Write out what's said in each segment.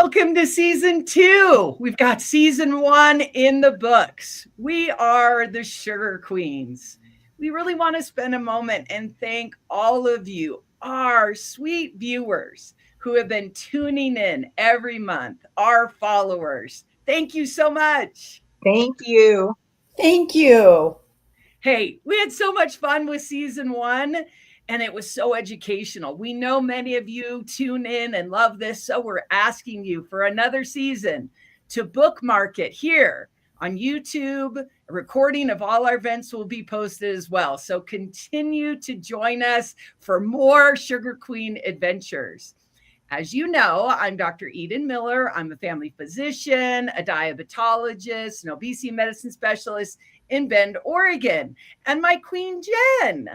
Welcome to season 2. We've got season 1 in the books. We are the Sugar Queens. We really want to spend a moment and thank all of you, our sweet viewers who have been tuning in every month, our followers. Thank you so much. Thank you. Thank you. Hey, we had so much fun with season 1. And it was so educational. We know many of you tune in and love this, so we're asking you for another season to bookmark it here on YouTube. A recording of all our events will be posted as well. So continue to join us for more Sugar Queen adventures. As you know, I'm Dr. Eden Miller. I'm a family physician, a diabetologist, an obesity medicine specialist in Bend, Oregon. And my queen, Jen.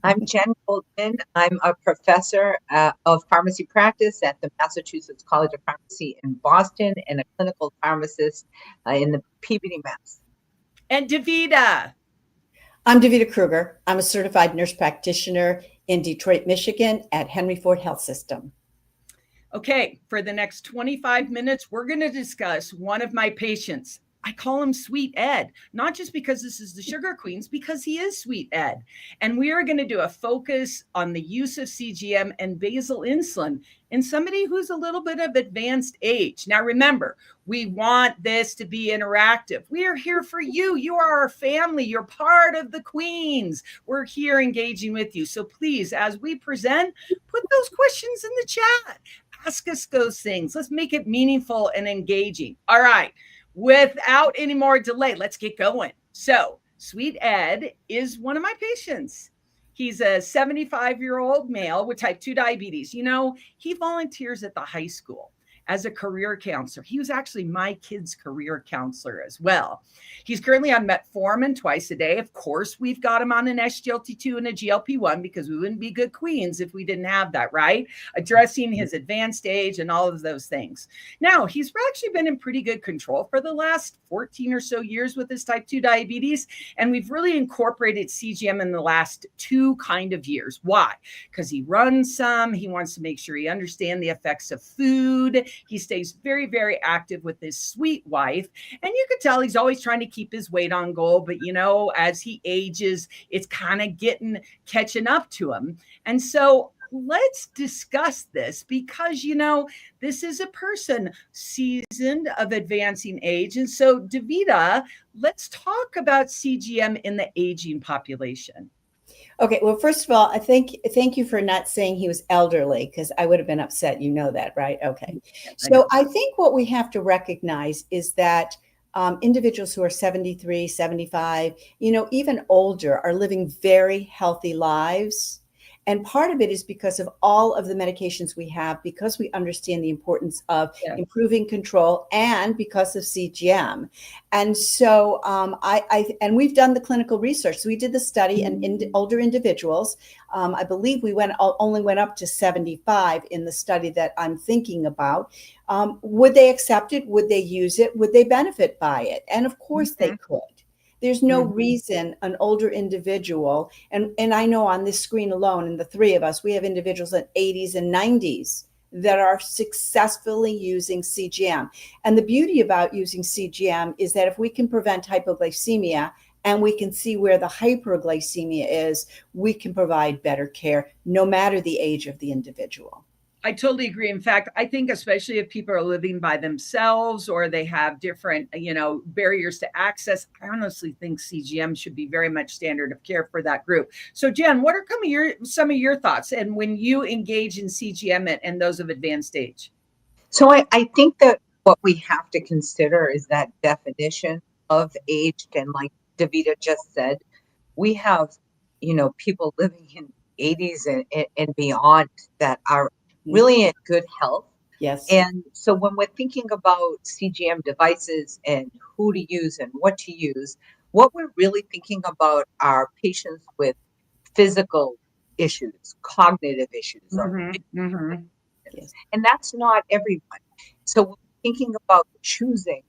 I'm Jen Goldman. I'm a professor of pharmacy practice at the Massachusetts College of Pharmacy in Boston and a clinical pharmacist in the Peabody, Mass. And Davida. I'm Davida Kruger. I'm a certified nurse practitioner in Detroit, Michigan at Henry Ford Health System. Okay, for the next 25 minutes, we're going to discuss one of my patients. I call him Sweet Ed, not just because this is the Sugar Queens, because he is Sweet Ed. And we are going to do a focus on the use of CGM and basal insulin in somebody who's a little bit of advanced age. Now, remember, we want this to be interactive. We are here for you. You are our family. You're part of the Queens. We're here engaging with you. So please, as we present, put those questions in the chat. Ask us those things. Let's make it meaningful and engaging. All right. Without any more delay, let's get going. So, Sweet Ed is one of my patients. He's a 75-year-old male with type 2 diabetes. You know, he volunteers at the high school as a career counselor. He was actually my kid's career counselor as well. He's currently on metformin twice a day. Of course, we've got him on an SGLT2 and a GLP-1 because we wouldn't be good queens if we didn't have that, right? Addressing his advanced age and all of those things. Now, he's actually been in pretty good control for the last 14 or so years with his type 2 diabetes. And we've really incorporated CGM in the last 2 kind of years. Why? Because he runs some. He wants to make sure he understands the effects of food. He stays very, very active with his sweet wife. And you could tell he's always trying to keep his weight on goal. But, you know, as he ages, it's kind of catching up to him. And so let's discuss this because, you know, this is a person seasoned of advancing age. And so, Davida, let's talk about CGM in the aging population. Okay, well, first of all, thank you for not saying he was elderly because I would have been upset. You know that, right? Okay. So I think what we have to recognize is that individuals who are 73, 75, you know, even older are living very healthy lives. And part of it is because of all of the medications we have, because we understand the importance of improving control and because of CGM. And so and we've done the clinical research. So we did the study in older individuals. I believe we only went up to 75 in the study that I'm thinking about. Would they accept it? Would they use it? Would they benefit by it? And of course they could. There's no reason an older individual, and I know on this screen alone, in the 3 of us, we have individuals in 80s and 90s that are successfully using CGM. And the beauty about using CGM is that if we can prevent hypoglycemia and we can see where the hyperglycemia is, we can provide better care no matter the age of the individual. I totally agree. In fact, I think especially if people are living by themselves or they have different, you know, barriers to access, I honestly think CGM should be very much standard of care for that group. So Jen, what are some of your thoughts and when you engage in CGM and those of advanced age? So I think that what we have to consider is that definition of aged. And like Davida just said, we have, you know, people living in 80s and beyond that are really in good health. Yes. And so when we're thinking about CGM devices and who to use and what to use, what we're really thinking about are patients with physical issues, cognitive issues. Yes. And that's not everyone. So we're thinking about choosing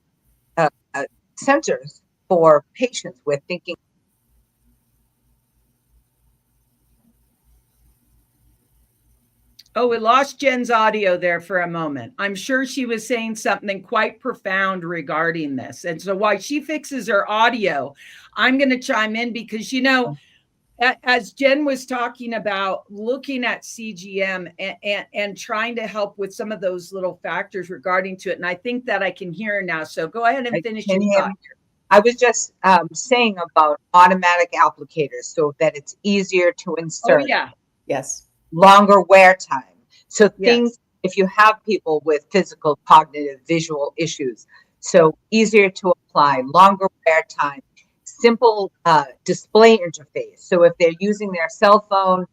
sensors for patients. We're thinking Oh, we lost Jen's audio there for a moment. I'm sure she was saying something quite profound regarding this. And so while she fixes her audio, I'm going to chime in because, as Jen was talking about looking at CGM and trying to help with some of those little factors regarding to it. And I think that I can hear her now. So go ahead and finish your thought. I was just saying about automatic applicators so that it's easier to insert. Oh, yeah. Yes. Longer wear time. So things, Yes. if you have people with physical, cognitive, visual issues, so easier to apply, longer wear time, simple display interface. So if they're using their cell phone,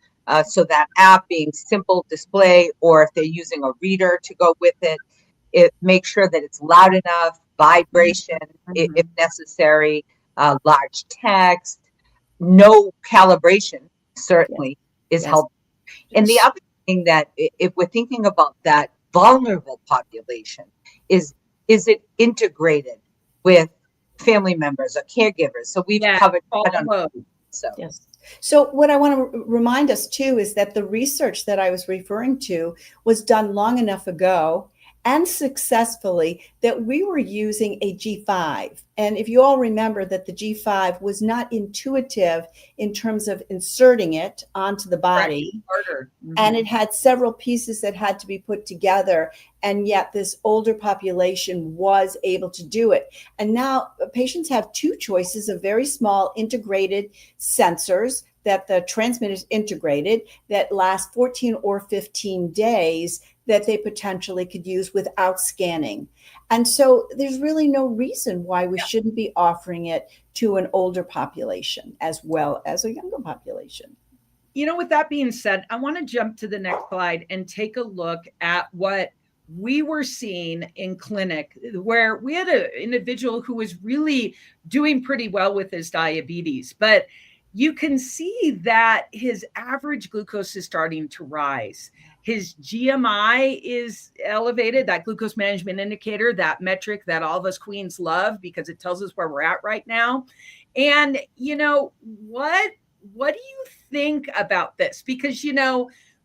so that app being simple display, or if they're using a reader to go with it, make sure that it's loud enough, vibration if necessary, large text, no calibration certainly is helpful. And the other thing that if we're thinking about that vulnerable population is it integrated with family members or caregivers? So we've covered that on. So what I want to remind us too is that the research that I was referring to was done long enough ago and successfully that we were using a G5. And if you all remember that the G5 was not intuitive in terms of inserting it onto the body, and it had several pieces that had to be put together, and yet this older population was able to do it. And now patients have two choices of very small integrated sensors that the transmitter is integrated that last 14 or 15 days that they potentially could use without scanning. And so there's really no reason why we shouldn't be offering it to an older population as well as a younger population. With that being said, I want to jump to the next slide and take a look at what we were seeing in clinic, where we had an individual who was really doing pretty well with his diabetes, but you can see that his average glucose is starting to rise. His GMI is elevated, that glucose management indicator, that metric that all of us queens love because it tells us where we're at right now. And, what do you think about this? Because,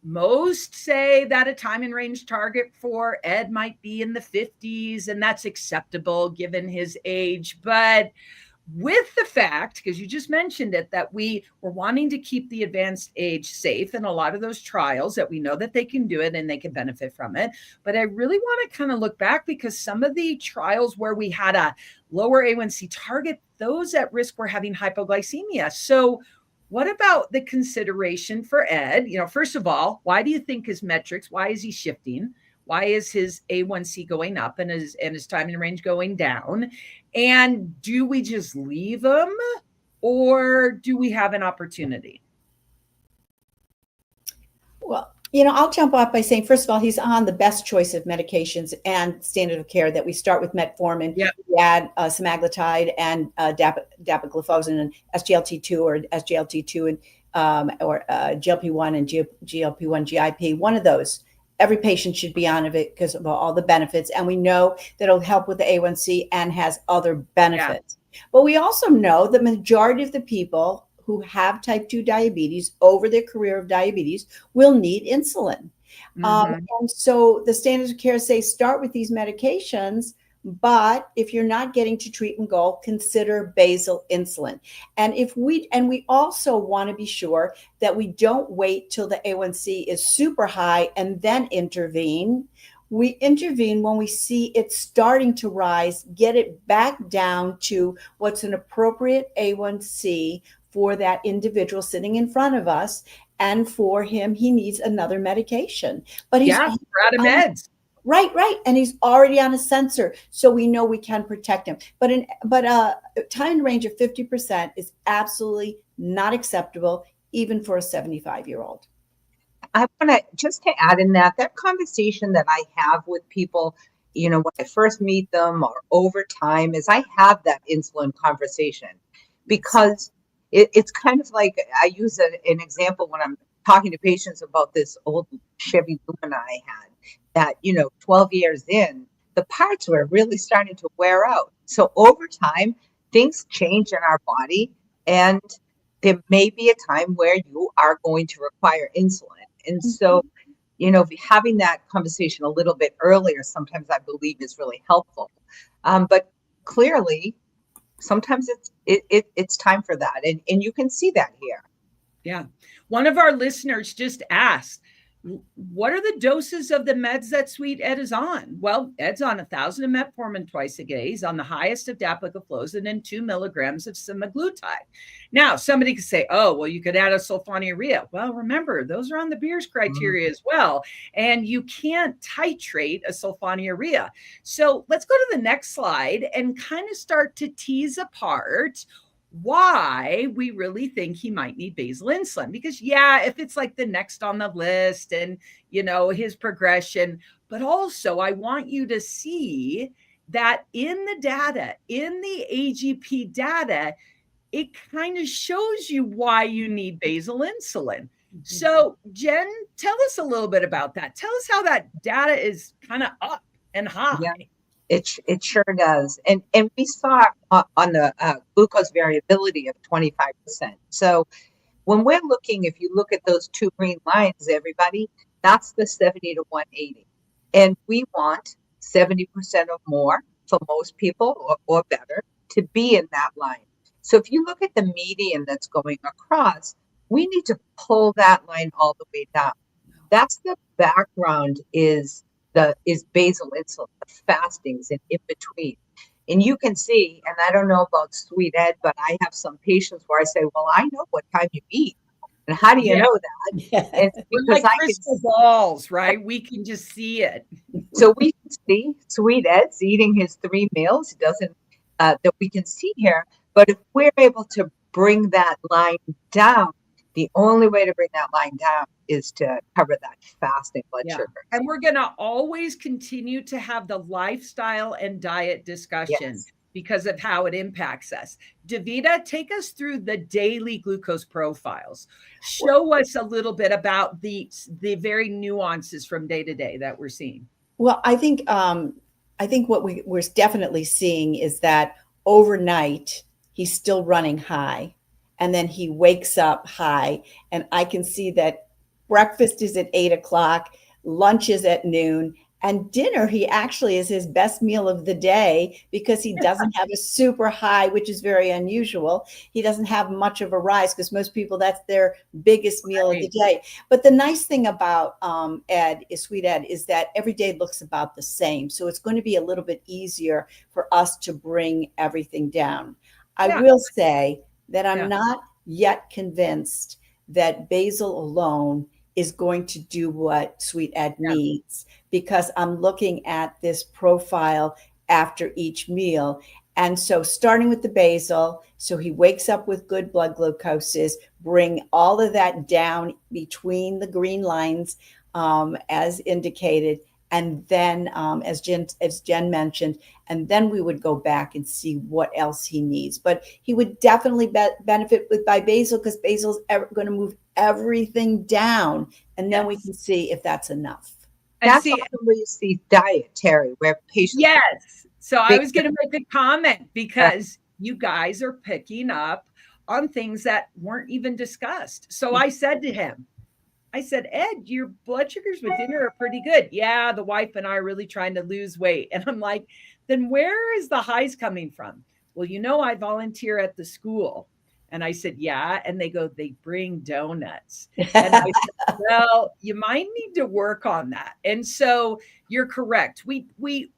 most say that a time and range target for Ed might be in the 50s, and that's acceptable given his age. But with the fact, because you just mentioned it, that we were wanting to keep the advanced age safe in a lot of those trials, that we know that they can do it and they can benefit from it. But I really want to kind of look back because some of the trials where we had a lower A1C target, those at risk were having hypoglycemia. So what about the consideration for Ed? First of all, why do you think his metrics, why is he shifting? Why is his A1C going up and his time in range going down? And do we just leave him or do we have an opportunity? Well, I'll jump off by saying, first of all, he's on the best choice of medications and standard of care that we start with metformin, we add semaglutide and dapagliflozin and SGLT2 or SGLT2 and or GLP-1 and GLP-1 GIP, one of those. Every patient should be on it because of all the benefits. And we know that it'll help with the A1C and has other benefits. But we also know the majority of the people who have type 2 diabetes over their career of diabetes will need insulin. And so the standards of care say start with these medications, but if you're not getting to treat and goal, consider basal insulin. And we also want to be sure that we don't wait till the A1C is super high and then intervene. We intervene when we see it starting to rise, get it back down to what's an appropriate A1C for that individual sitting in front of us. And for him, he needs another medication. But he's out of meds. Right. And he's already on a sensor. So we know we can protect him. But time in range of 50% is absolutely not acceptable, even for a 75-year-old. I want to just to add in that conversation that I have with people, when I first meet them or over time, is I have that insulin conversation because it's kind of like I use an example when I'm talking to patients about this old Chevy Lumina I had that, 12 years in, the parts were really starting to wear out. So over time, things change in our body and there may be a time where you are going to require insulin. And so having that conversation a little bit earlier, sometimes I believe is really helpful. But clearly, sometimes it's time for that. And you can see that here. Yeah. One of our listeners just asked, what are the doses of the meds that Sweet Ed is on? Well, Ed's on 1,000 of metformin twice a day. He's on the highest of dapagliflozin and then 2 milligrams of semaglutide. Now, somebody could say, oh, well, you could add a sulfonylurea. Well, remember, those are on the Beers criteria as well. And you can't titrate a sulfonylurea. So let's go to the next slide and kind of start to tease apart why we really think he might need basal insulin. Because if it's like the next on the list and, his progression, but also I want you to see that in the data, in the AGP data, it kind of shows you why you need basal insulin. So Jen, tell us a little bit about that. Tell us how that data is kind of up and high. Yeah. It sure does. And we saw on the glucose variability of 25%. So when we're looking, if you look at those two green lines, everybody, that's the 70 to 180. And we want 70% or more for most people or better to be in that line. So if you look at the median that's going across, we need to pull that line all the way down. That's the background is basal insulin, the fastings and in between. And you can see, and I don't know about Sweet Ed, but I have some patients where I say, well, I know what time you eat. And how do you know that? And because like crystal balls, right? We can just see it. So we can see Sweet Ed's eating his 3 meals. It doesn't, that we can see here. But if we're able to bring that line down, the only way to bring that line down is to cover that fasting blood sugar. And we're going to always continue to have the lifestyle and diet discussion because of how it impacts us. Davida, take us through the daily glucose profiles. Show us a little bit about the very nuances from day to day that we're seeing. Well, I think what we're definitely seeing is that overnight he's still running high. And then he wakes up high. And I can see that breakfast is at 8 o'clock, lunch is at noon, and dinner, he actually is his best meal of the day because he doesn't have a super high, which is very unusual. He doesn't have much of a rise because most people, that's their biggest meal of the day. But the nice thing about Sweet Ed is that every day looks about the same. So it's going to be a little bit easier for us to bring everything down. I will say that I'm not yet convinced that basal alone is going to do what Sweet Ed needs, because I'm looking at this profile after each meal. And so starting with the basal, so he wakes up with good blood glucoses, bring all of that down between the green lines as indicated. And then as Jen mentioned, and then we would go back and see what else he needs. But he would definitely benefit by basal because basal's going to move everything down. And then we can see if that's enough. That's also where you see dietary, where patients. Yes. So I was going to make a comment because you guys are picking up on things that weren't even discussed. So I said to him, Ed, your blood sugars with dinner are pretty good. Yeah, the wife and I are really trying to lose weight. And I'm like, then where is the highs coming from? Well, I volunteer at the school. And I said, yeah. And they go, they bring donuts. And I said, well, you might need to work on that. And so you're correct. We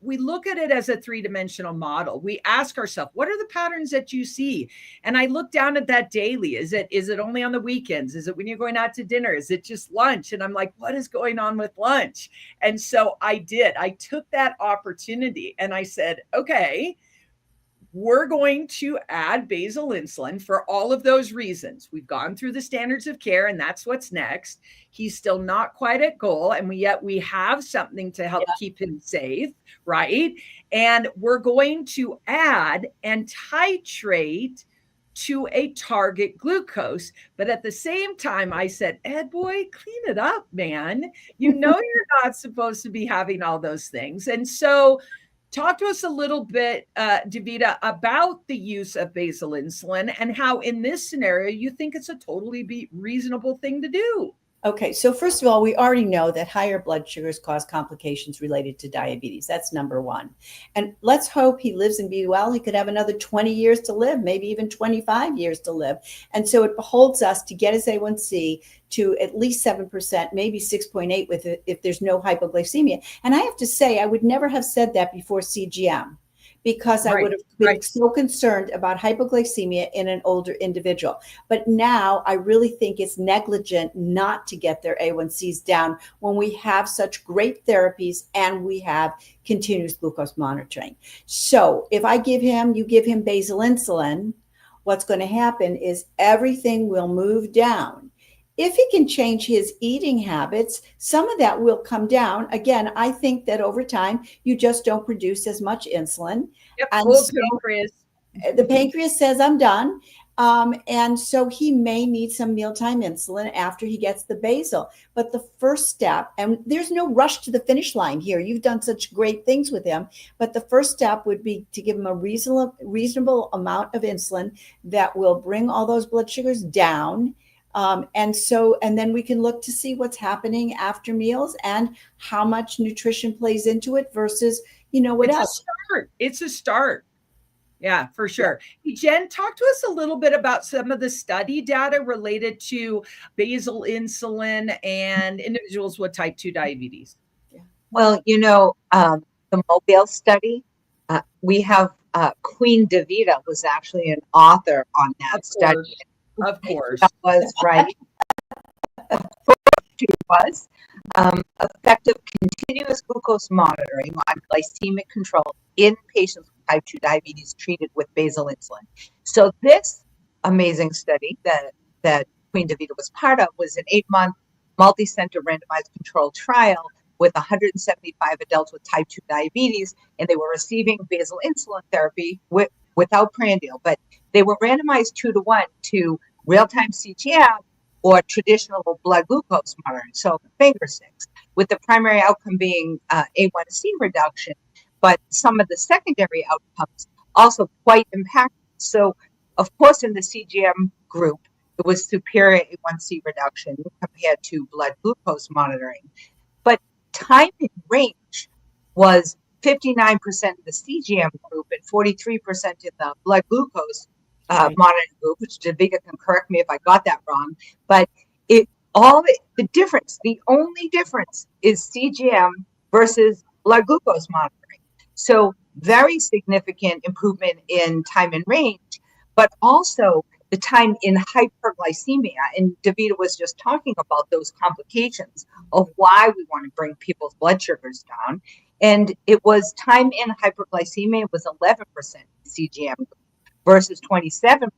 look at it as a 3-dimensional model. We ask ourselves, what are the patterns that you see? And I look down at that daily. Is it only on the weekends? Is it when you're going out to dinner? Is it just lunch? And I'm like, what is going on with lunch? And so I took that opportunity and I said, okay, we're going to add basal insulin for all of those reasons. We've gone through the standards of care and that's what's next. He's still not quite at goal. And yet we have something to help keep him safe, right? And we're going to add and titrate to a target glucose. But at the same time, I said, Ed boy, clean it up, man. You're not supposed to be having all those things. And so talk to us a little bit, Davida, about the use of basal insulin and how in this scenario, you think it's a totally reasonable thing to do. Okay, so first of all, we already know that higher blood sugars cause complications related to diabetes. That's number one. And let's hope he lives and be well. He could have another 20 years to live, maybe even 25 years to live. And so it beholds us to get his A1C to at least 7%, maybe 6.8 with it if there's no hypoglycemia. And I have to say, I would never have said that before CGM, because I would have been so concerned about hypoglycemia in an older individual. But now I really think it's negligent not to get their A1Cs down when we have such great therapies and we have continuous glucose monitoring. So if I give him, you give him basal insulin, what's going to happen is everything will move down. If he can change his eating habits, some of that will come down. Again, I think that over time, you just don't produce as much insulin. Yep, and so pancreas. The pancreas says, I'm done. And so he may need some mealtime insulin after he gets the basal. But the first step, and there's no rush to the finish line here. You've done such great things with him. But the first step would be to give him a reasonable amount of insulin that will bring all those blood sugars down. And then we can look to see what's happening after meals and how much nutrition plays into it versus, what else. It's a start. Yeah, for sure. Hey, Jen, talk to us a little bit about some of the study data related to basal insulin and individuals with type 2 diabetes. Well, the Mobile study, we have Queen Davida was actually an author on that study. Of course. That was right. Of course she was. Effective continuous glucose monitoring on glycemic control in patients with type 2 diabetes treated with basal insulin. So this amazing study that Queen Davida was part of was an 8-month multi-center randomized controlled trial with 175 adults with type 2 diabetes, and they were receiving basal insulin therapy without prandial, but they were randomized 2-to-1 to real-time CGM or traditional blood glucose monitoring, so finger sticks, with the primary outcome being A1C reduction, but some of the secondary outcomes also quite impactful. So, of course, in the CGM group, it was superior A1C reduction compared to blood glucose monitoring, but time in range was 59% in the CGM group and 43% in the blood glucose monitoring group, which Davida can correct me if I got that wrong. But the only difference is CGM versus blood glucose monitoring. So very significant improvement in time in range, but also the time in hyperglycemia. And Davida was just talking about those complications of why we want to bring people's blood sugars down. And it was time in hyperglycemia was 11% CGM versus 27%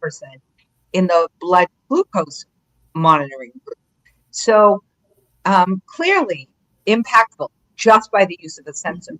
in the blood glucose monitoring group. So clearly impactful just by the use of a sensor.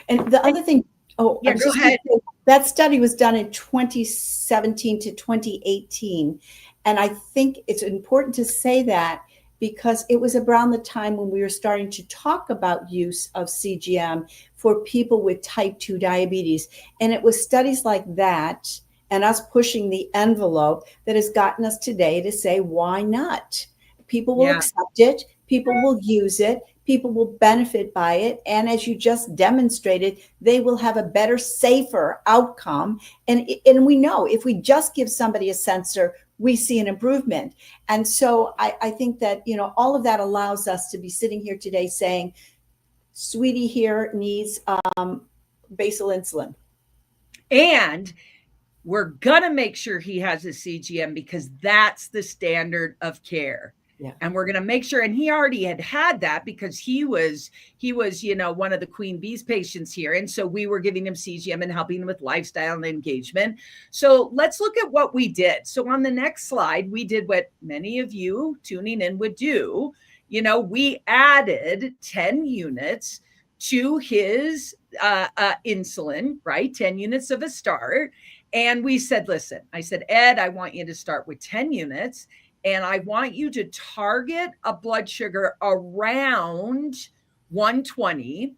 And the other thing, go ahead. That study was done in 2017 to 2018. And I think it's important to say that because it was around the time when we were starting to talk about use of CGM for people with type 2 diabetes. And it was studies like that and us pushing the envelope that has gotten us today to say, why not? People will accept it. People will use it. People will benefit by it. And as you just demonstrated, they will have a better, safer outcome. And we know if we just give somebody a sensor, we see an improvement. And so I think that, all of that allows us to be sitting here today saying, Sweetie here needs basal insulin. And we're going to make sure he has a CGM because that's the standard of care. Yeah. And we're going to make sure, and he already had that because he was, one of the Queen Bee's patients here. And so we were giving him CGM and helping him with lifestyle and engagement. So let's look at what we did. So on the next slide, we did what many of you tuning in would do. We added 10 units to his insulin, right? 10 units of a start. And we said, listen, I said, Ed, I want you to start with 10 units. And I want you to target a blood sugar around 120.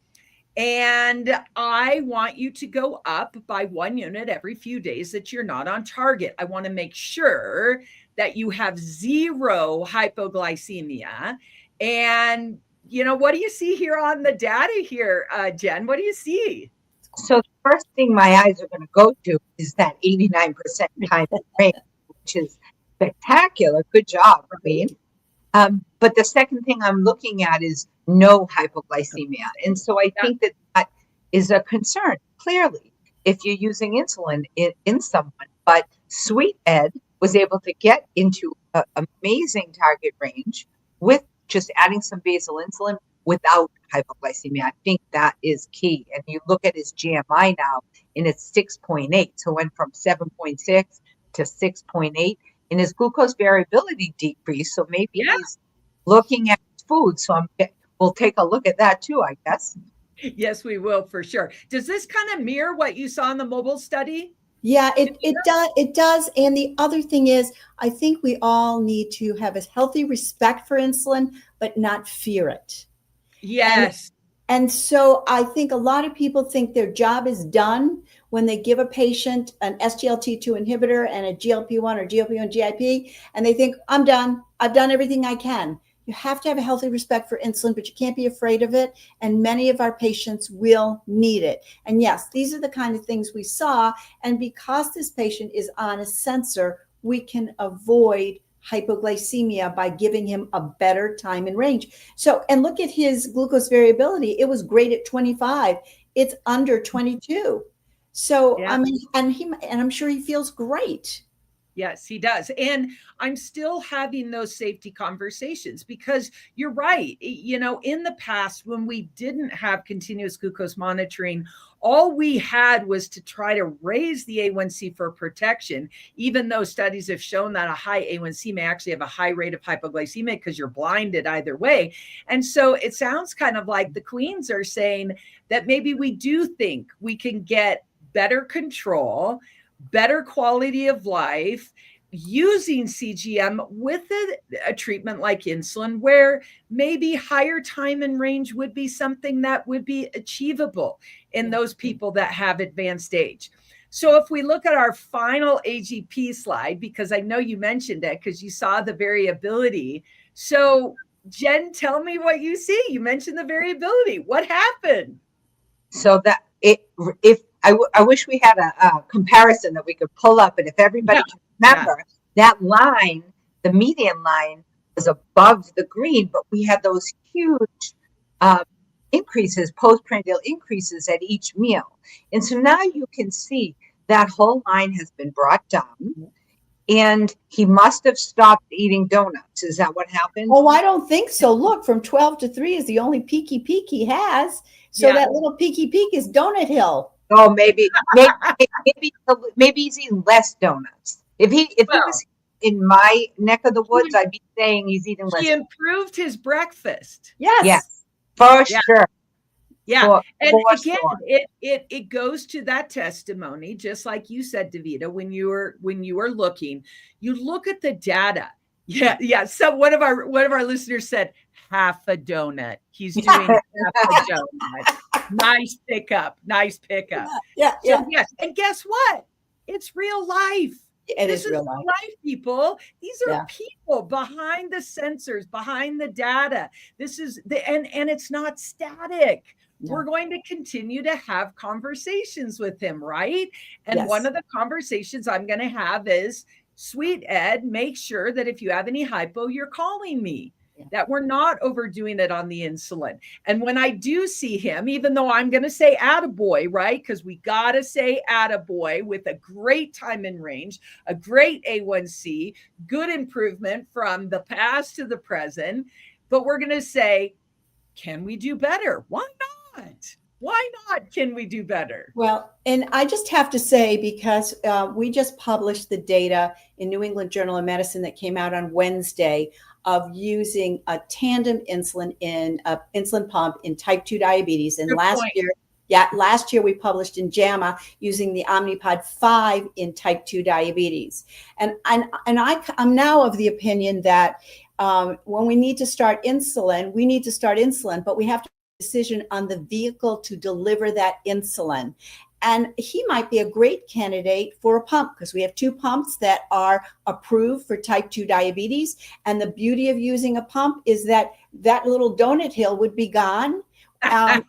And I want you to go up by 1 unit every few days that you're not on target. I want to make sure that you have zero hypoglycemia. And, what do you see here on the data here, Jen? What do you see? So the first thing my eyes are going to go to is that 89% time in range, which is spectacular. Good job, Queen. But the second thing I'm looking at is no hypoglycemia. And so I think that is a concern, clearly, if you're using insulin in someone. But Sweet Ed was able to get into an amazing target range with just adding some basal insulin without hypoglycemia. I think that is key. And you look at his GMI now, and it's 6.8. So it went from 7.6 to 6.8. And his glucose variability decreased. So maybe he's looking at his food. So we'll take a look at that too, I guess. Yes, we will, for sure. Does this kind of mirror what you saw in the mobile study? Yeah, it does. And the other thing is, I think we all need to have a healthy respect for insulin, but not fear it. Yes. And so I think a lot of people think their job is done when they give a patient an SGLT2 inhibitor and a GLP-1 or GLP-1 GIP, and they think, I'm done. I've done everything I can. You have to have a healthy respect for insulin, but you can't be afraid of it. And many of our patients will need it. And yes, these are the kind of things we saw. And because this patient is on a sensor, we can avoid hypoglycemia by giving him a better time in range. So, and look at his glucose variability. It was great at 25. It's under 22. So, I mean, and I'm sure he feels great. Yes, he does. And I'm still having those safety conversations because you're right. In the past, when we didn't have continuous glucose monitoring, all we had was to try to raise the A1C for protection, even though studies have shown that a high A1C may actually have a high rate of hypoglycemia because you're blinded either way. And so it sounds kind of like the queens are saying that maybe we do think we can get better control, better quality of life using CGM with a treatment like insulin, where maybe higher time in range would be something that would be achievable in those people that have advanced age. So if we look at our final AGP slide, because I know you mentioned it because you saw the variability. So Jen, tell me what you see. You mentioned the variability. What happened? So that I wish we had a comparison that we could pull up, and if everybody can remember, that line, the median line, was above the green, but we had those huge increases, postprandial increases at each meal. And so now you can see that whole line has been brought down, and he must have stopped eating donuts. Is that what happened? Oh, I don't think so. Look, from 12 to 3 is the only peaky peak he has. So that little peaky peak is Donut Hill. Oh, maybe he's eating less donuts. If he was in my neck of the woods, I'd be saying he's eating less. He improved his breakfast. Yes, for sure. Yeah, and again, it goes to that testimony, just like you said, Davida, when you were looking, you look at the data. Yeah. So one of our listeners said half a donut. He's doing half a donut. Nice pickup. Yeah. So yes, and guess what? It's real life. This is real life, people. These are people behind the sensors, behind the data. This is and it's not static. No. We're going to continue to have conversations with him, right? And one of the conversations I'm going to have is, Sweet Ed, make sure that if you have any hypo, you're calling me. That we're not overdoing it on the insulin. And when I do see him, even though I'm going to say attaboy, right? Because we got to say attaboy with a great time in range, a great A1C, good improvement from the past to the present. But we're going to say, can we do better? Why not? Why not? Can we do better? Well, and I just have to say, because we just published the data in New England Journal of Medicine that came out on Wednesday of using a tandem insulin in insulin pump in type 2 diabetes. And last year we published in JAMA using the Omnipod 5 in type 2 diabetes. And I'm now of the opinion that when we need to start insulin, but we have to make a decision on the vehicle to deliver that insulin. And he might be a great candidate for a pump because we have 2 pumps that are approved for type 2 diabetes. And the beauty of using a pump is that that little donut hill would be gone. And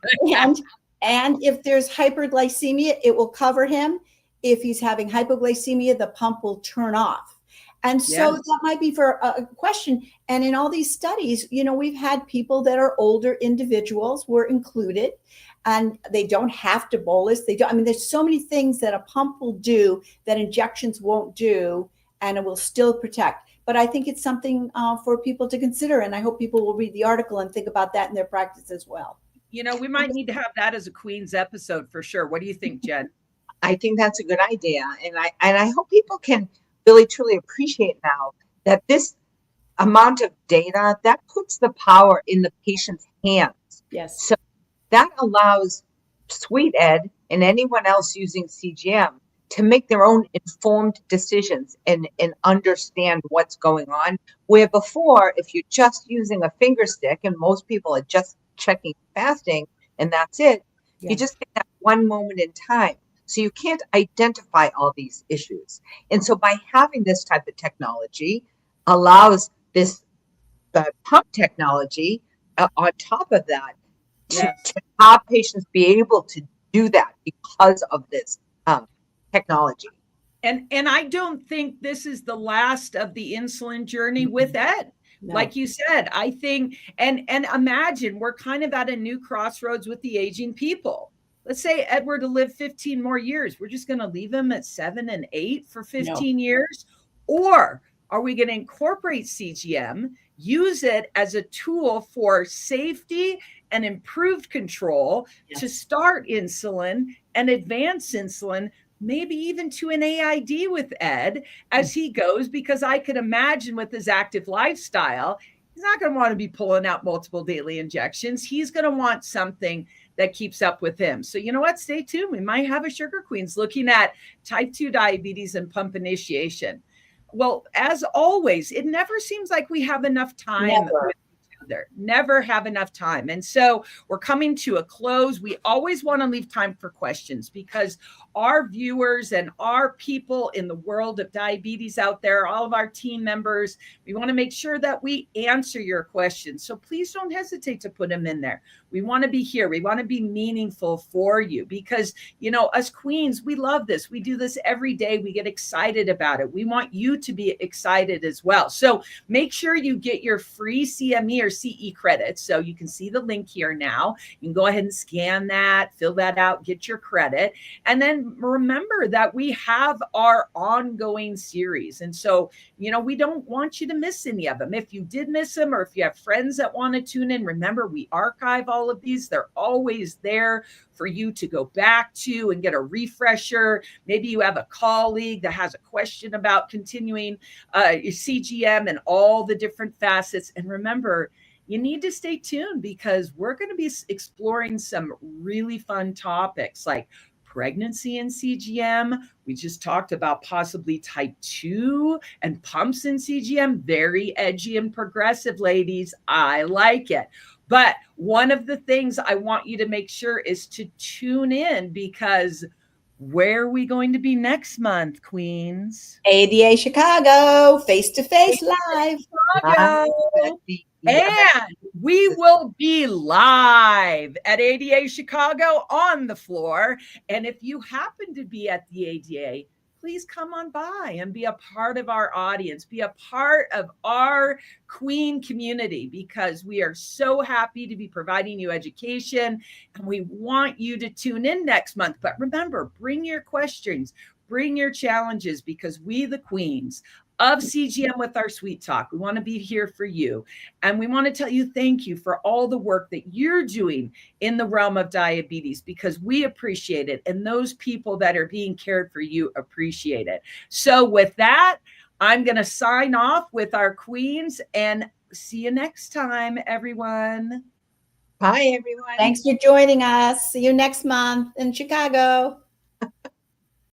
if there's hyperglycemia, it will cover him. If he's having hypoglycemia, the pump will turn off. And so that might be for a question. And in all these studies, we've had people that are older individuals were included, and they don't have to bolus. There's so many things that a pump will do that injections won't do, and it will still protect. But I think it's something for people to consider. And I hope people will read the article and think about that in their practice as well. We might need to have that as a Queen's episode for sure. What do you think, Jen? I think that's a good idea. And I hope people can really truly appreciate now that this amount of data, that puts the power in the patient's hands. Yes. So that allows Sweet Ed and anyone else using CGM to make their own informed decisions and understand what's going on. Where before, if you're just using a finger stick and most people are just checking fasting and that's it, you just get that one moment in time. So you can't identify all these issues. And so by having this type of technology allows the pump technology on top of that to have patients be able to do that because of this technology. And I don't think this is the last of the insulin journey with Ed. No. Like you said, I think, and imagine we're kind of at a new crossroads with the aging people. Let's say Ed were to live 15 more years. We're just going to leave him at 7 and 8 for 15 years? Or are we going to incorporate CGM, use it as a tool for safety and improved control to start insulin and advance insulin, maybe even to an AID with Ed as he goes? Because I could imagine with his active lifestyle, he's not going to want to be pulling out multiple daily injections. He's going to want something that keeps up with him. So you know what? Stay tuned. We might have a Sugar Queens looking at type 2 diabetes and pump initiation. Well, as always, it never seems like we have enough time with each other. Never have enough time. And so we're coming to a close. We always want to leave time for questions because our viewers and our people in the world of diabetes out there, all of our team members, we want to make sure that we answer your questions. So please don't hesitate to put them in there. We want to be here. We want to be meaningful for you because, us Queens, we love this. We do this every day. We get excited about it. We want you to be excited as well. So make sure you get your free CME or CE credits. So you can see the link here now. You can go ahead and scan that, fill that out, get your credit. And then remember that we have our ongoing series. And so, we don't want you to miss any of them. If you did miss them, or if you have friends that want to tune in, remember we archive all of these. They're always there for you to go back to and get a refresher. Maybe you have a colleague that has a question about continuing your CGM and all the different facets. And remember, you need to stay tuned because we're going to be exploring some really fun topics like pregnancy in CGM. We just talked about possibly type 2 and pumps in CGM. Very edgy and progressive, ladies. I like it. But one of the things I want you to make sure is to tune in because where are we going to be next month, Queens? ADA Chicago, face-to-face live. Chicago. And we will be live at ADA Chicago on the floor. And if you happen to be at the ADA, please come on by and be a part of our audience, be a part of our Queen community, because we are so happy to be providing you education and we want you to tune in next month. But remember, bring your questions, bring your challenges, because we, the Queens of CGM with our Sweet Talk, we want to be here for you. And we want to tell you thank you for all the work that you're doing in the realm of diabetes, because we appreciate it. And those people that are being cared for, you appreciate it. So with that, I'm going to sign off with our Queens and see you next time, everyone. Bye, everyone. Thanks for joining us. See you next month in Chicago.